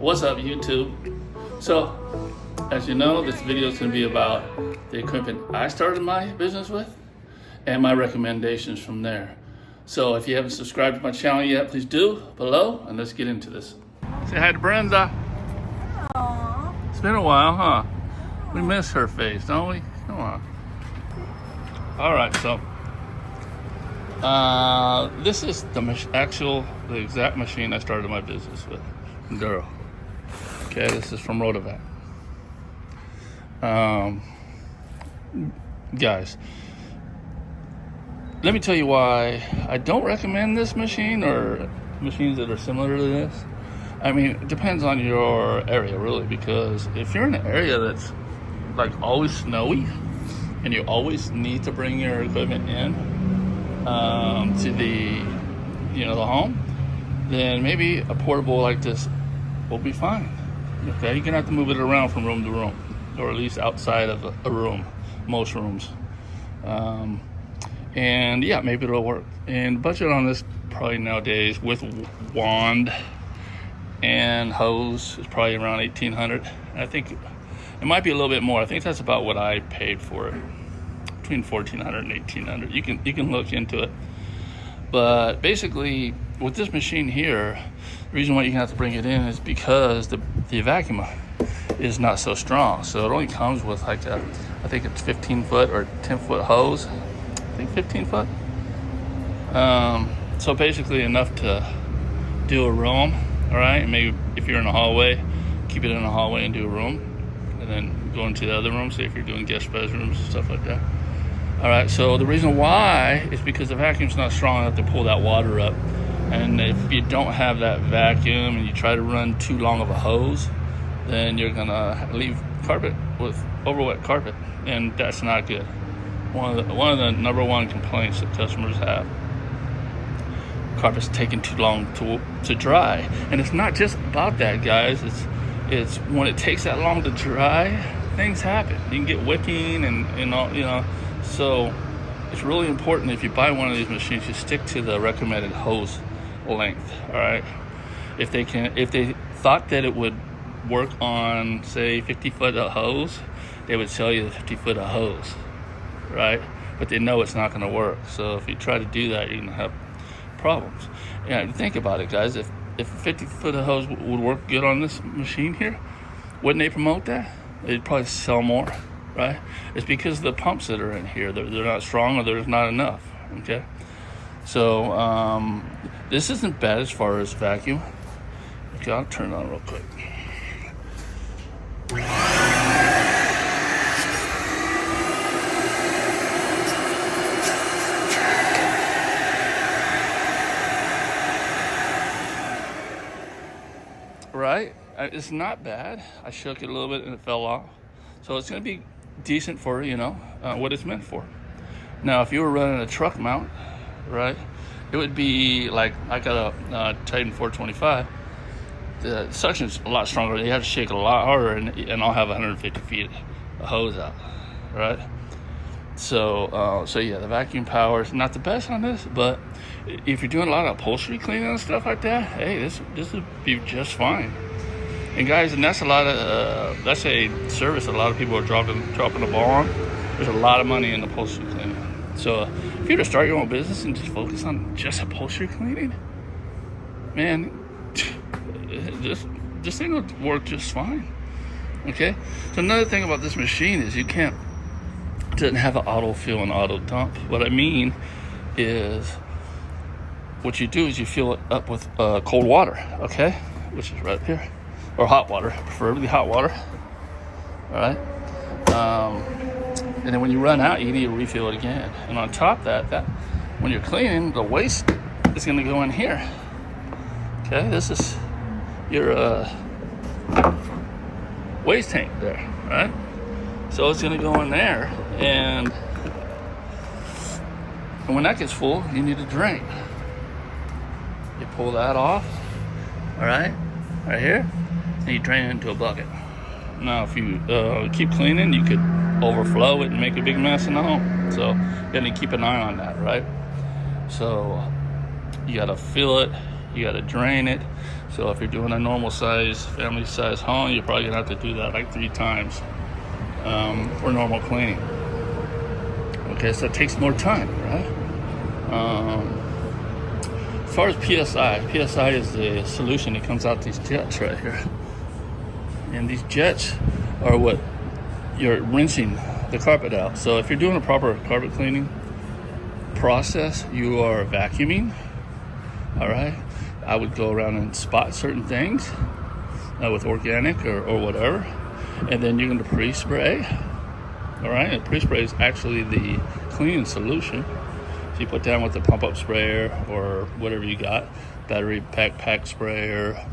What's up, YouTube? So, as you know, this video is going to be about the equipment I started my business with and my recommendations from there. So if you haven't subscribed to my channel yet, please do below, and let's get into this. Say hi to Brenda. Aww. It's been a while, huh? We miss her face, don't we? Come on. All right, so this is the exact machine I started my business with, Enduro. Okay, this is from Rotovac. Guys, let me tell you why I don't recommend this machine or machines that are similar to this. I mean, it depends on your area, really, because if you're in an area that's like always snowy and you always need to bring your equipment in to the home, then maybe a portable like this will be fine. Okay, you're gonna have to move it around from room to room, or at least outside of a room, most rooms. And yeah, maybe it'll work. And budget on this probably nowadays with wand and hose is probably around $1,800. I think it might be a little bit more. I think that's about what I paid for it, between $1,400 and $1,800. You can look into it. But basically, with this machine here, the reason why you have to bring it in is because the vacuum is not so strong. So it only comes with like I think it's 15-foot or 10-foot hose. I think 15 foot. So basically enough to do a room, all right? And maybe if you're in a hallway, keep it in a hallway and do a room, and then go into the other room, say if you're doing guest bedrooms and stuff like that. All right, so the reason why is because the vacuum's not strong enough to pull that water up. And if you don't have that vacuum and you try to run too long of a hose, then you're gonna leave carpet with overwet carpet, and that's not good. One of the number one complaints that customers have: carpet's taking too long to dry. And it's not just about that, guys. It's when it takes that long to dry, things happen. You can get wicking and all, So it's really important, if you buy one of these machines, you stick to the recommended hose length. All right. If they thought that it would work on, say, 50-foot of hose, they would sell you the 50-foot of hose, right? But they know it's not going to work. So if you try to do that, you're going to have problems. Yeah, think about it, guys. If 50-foot of hose would work good on this machine here, wouldn't they promote that? They'd probably sell more, right? It's because the pumps that are in here, they're not strong, or there's not enough. Okay, so this isn't bad as far as vacuum. Okay, I'll turn it on real quick. Right, it's not bad. I shook it a little bit and it fell off, so it's going to be decent for what it's meant for. Now, if you were running a truck mount, right, it would be like, I got a Titan 425. The suction's a lot stronger. You have to shake it a lot harder, and I'll have 150 feet of hose out, right? So yeah, the vacuum power is not the best on this, but if you're doing a lot of upholstery cleaning and stuff like that, hey, this would be just fine. And guys, and that's that's a service a lot of people are dropping the ball on. There's a lot of money in upholstery cleaning. So if you were to start your own business and just focus on just upholstery cleaning, man, this thing will work just fine. Okay. So another thing about this machine is it doesn't have an auto fill and auto dump. What I mean is, what you do is you fill it up with cold water, okay, which is right up here, or hot water, preferably hot water. All right. And then when you run out, you need to refill it again. And on top of that when you're cleaning, the waste is going to go in here. Okay, this is your waste tank there, right? So it's going to go in there, and when that gets full, you need to drain. You pull that off, all right here, and you drain it into a bucket. Now, if you keep cleaning, you could overflow it and make a big mess in the home. So you got to keep an eye on that, right? So you got to fill it, You got to drain it. So if you're doing a normal size, family size home, you're probably gonna have to do that like 3 times for normal cleaning. Okay, so it takes more time, right? As far as PSI is the solution that comes out these jets right here. And these jets are what you're rinsing the carpet out. So if you're doing a proper carpet cleaning process, you are vacuuming, all right? I would go around and spot certain things with organic or whatever. And then you're gonna pre-spray, all right? And pre-spray is actually the cleaning solution. So you put down with the pump up sprayer or whatever you got, battery pack sprayer.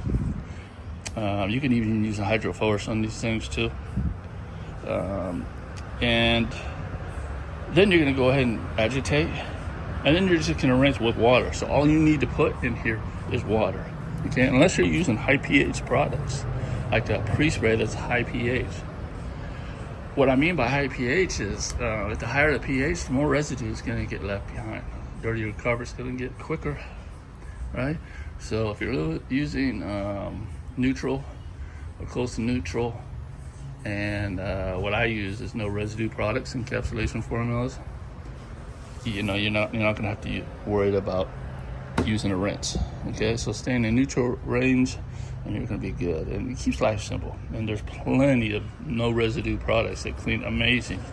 You can even use a hydroforce on these things too. And then you're gonna go ahead and agitate, and then you're just gonna rinse with water. So all you need to put in here is water, okay? Unless you're using high pH products, like the pre-spray that's high pH. What I mean by high pH is the higher the pH, the more residue is going to get left behind. Dirtier carpet's going to get quicker, right? So if you're using neutral or close to neutral, and what I use is no residue products, encapsulation formulas, you're not going to have to worry about using a rinse. Okay, so stay in the neutral range, and you're going to be good. And it keeps life simple. And there's plenty of no residue products that clean amazing. I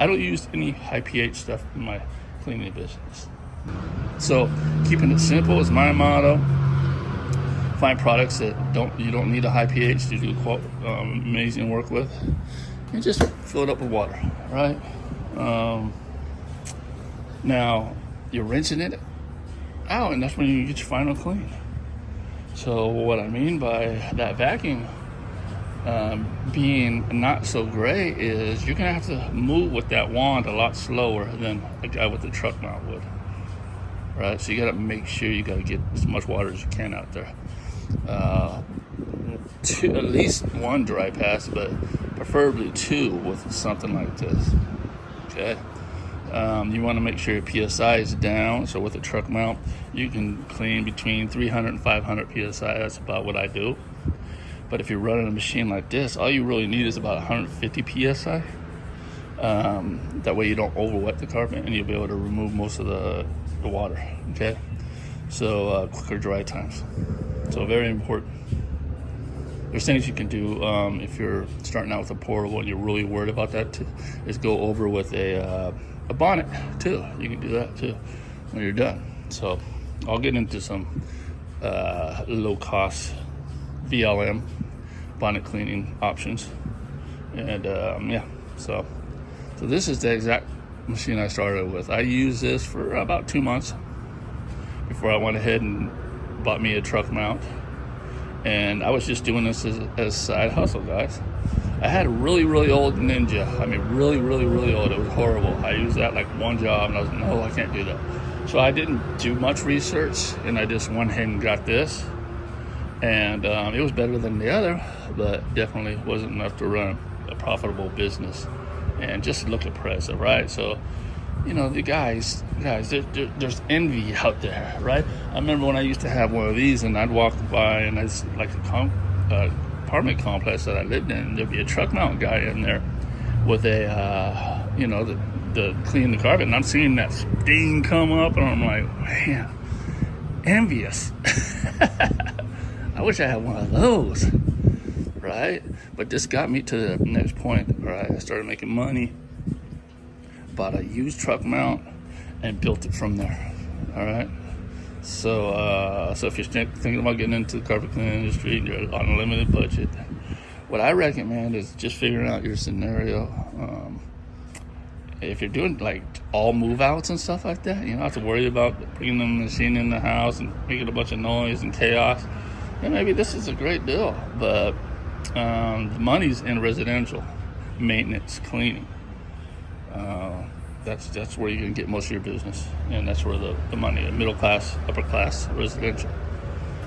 don't use any high pH stuff in my cleaning business. So keeping it simple is my motto. Find products that you don't need a high pH to do amazing work with, and just fill it up with water, right? Now you're rinsing it out, and that's when you get your final clean. So what I mean by that vacuum being not so great is you're gonna have to move with that wand a lot slower than a guy with a truck mount would, right? So you gotta make sure you gotta get as much water as you can out there. At least 1 dry pass, but preferably 2 with something like this, okay? You want to make sure your PSI is down. So with a truck mount, you can clean between 300 and 500 PSI. That's about what I do. But if you're running a machine like this, all you really need is about 150 PSI. That way you don't overwet the carpet, and you'll be able to remove most of the water, okay? So quicker dry times. So very important. There's things you can do if you're starting out with a portable and you're really worried about that too, is go over with a bonnet too. You can do that too when you're done. So I'll get into some low cost VLM bonnet cleaning options. And yeah, so this is the exact machine I started with. I used this for about 2 months before I went ahead and bought me a truck mount. And I was just doing this as a side hustle, guys. I had a really, really old Ninja. I mean, really, really, really old. It was horrible. I used that like 1 job, and I was like, no, I can't do that. So I didn't do much research, and I just went ahead and got this. And it was better than the other, but definitely wasn't enough to run a profitable business and just look impressive, right? So, the guys, there's envy out there, right? I remember when I used to have one of these, and I'd walk by, and it's like a apartment complex that I lived in, and there'd be a truck mount guy in there with a, the clean the carpet, and I'm seeing that stain come up, and I'm like, man, envious. I wish I had one of those, right? But this got me to the next point, right? I started making money, bought a used truck mount, and built it from there, all right? So if you're thinking about getting into the carpet cleaning industry and you're on a limited budget, what I recommend is just figuring out your scenario. If you're doing like all move outs and stuff like that, you don't have to worry about bringing the machine in the house and making a bunch of noise and chaos. And maybe this is a great deal, but the money's in residential maintenance, cleaning. That's where you can get most of your business, and that's where the money, middle class, upper class, residential.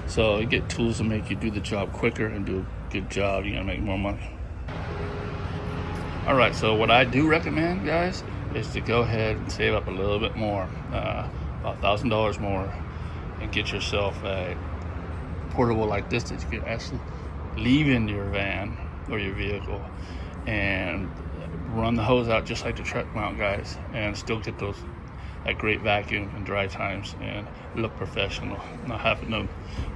So you get tools to make you do the job quicker and do a good job. You're gonna make more money. All right, so what I do recommend, guys, is to go ahead and save up a little bit more, about $1,000 more, and get yourself a portable like this that you can actually leave in your van or your vehicle and run the hose out just like the truck mount guys, and still get that great vacuum in dry times and look professional. Not having to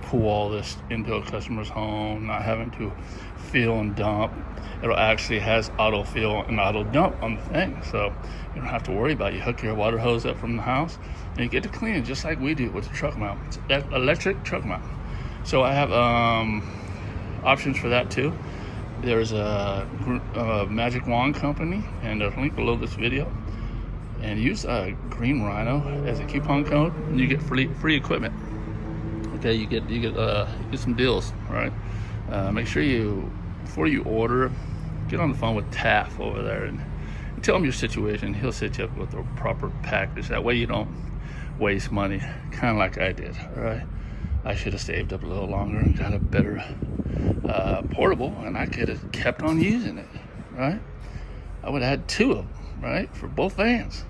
pull all this into a customer's home, not having to fill and dump. It actually has auto fill and auto dump on the thing, so you don't have to worry about it. You hook your water hose up from the house and you get to clean it just like we do with the truck mount. It's that electric truck mount. So I have options for that too. There's a magic wand company, and there's a link below this video. And use Green Rhino as a coupon code, and you get free equipment. Okay, you get some deals. All right. Make sure before you order, get on the phone with Taff over there and tell him your situation. He'll set you up with a proper package. That way you don't waste money, kind of like I did. All right. I should have saved up a little longer and got a better portable, and I could have kept on using it. Right. I would have had 2 of them. Right, for both vans,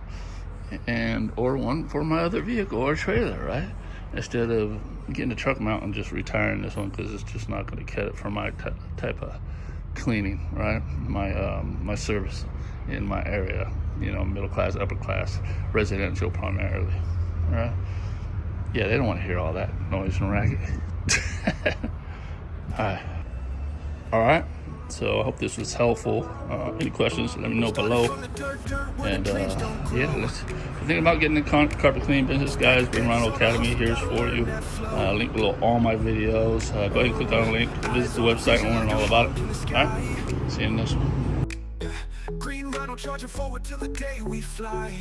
or one for my other vehicle or trailer, right? Instead of getting a truck mount and just retiring this one because it's just not going to cut it for my type of cleaning, right? My service in my area, middle class, upper class, residential primarily, right? Yeah, they don't want to hear all that noise and racket. All right. So I hope this was helpful. Any questions, let me know below. And yeah, if you're thinking about getting the carpet cleaning business, guys, Green Rhino Academy, here's for you. Link below all my videos. Go ahead and click on the link, visit the website and learn all about it. All right, see you in this one. Green Rhino charging forward till the day we fly.